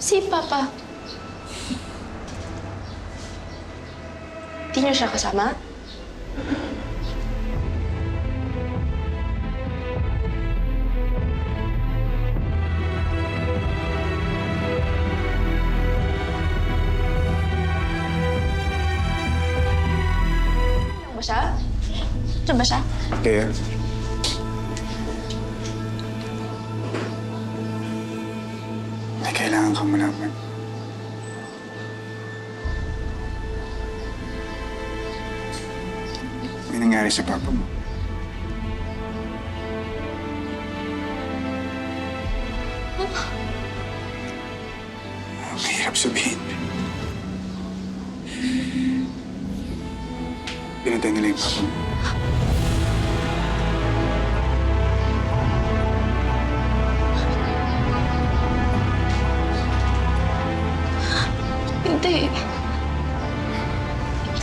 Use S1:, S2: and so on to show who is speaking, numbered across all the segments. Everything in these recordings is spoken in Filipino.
S1: Si Papa. Di niyo siya kasama? Ano ba siya? Diyan ba siya?
S2: Kaya, may kailangan kang malaman. May nangyari sa papa mo. Mahirap sabihin. Pinatay nila yung papa mo.
S1: Hindi.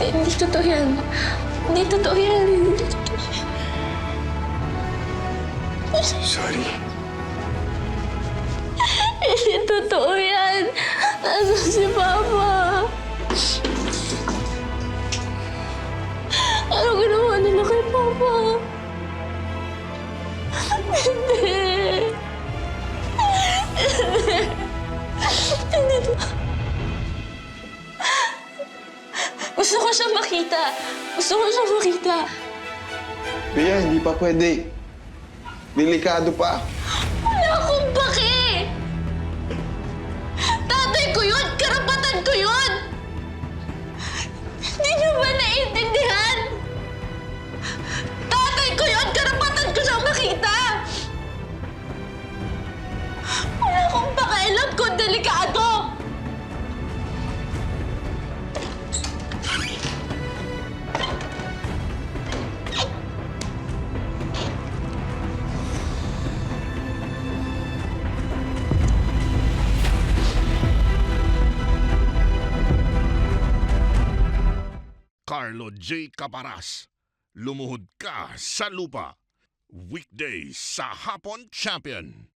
S1: Hindi totoo yan. Hindi totoo yan. Hindi totoo yan.
S2: Sorry.
S1: Hindi totoo yan. Nasaan si Papa? Ano ginawa nila kay Papa? Hindi. Hindi to. Gusto ko siya makita. Gusto ko siya makita.
S3: Bea, hindi pa pwede. Delikado pa.
S1: Wala akong pake! Tatay ko yun! Karapatan ko yun! Hindi niyo ba naiintindihan? Tatay ko yun! Karapatan ko siyang makita! Wala akong pakialam kung delikado!
S4: Carlo J. Caparas, Lumuhod Ka sa Lupa. Weekdays sa Hapon Champion.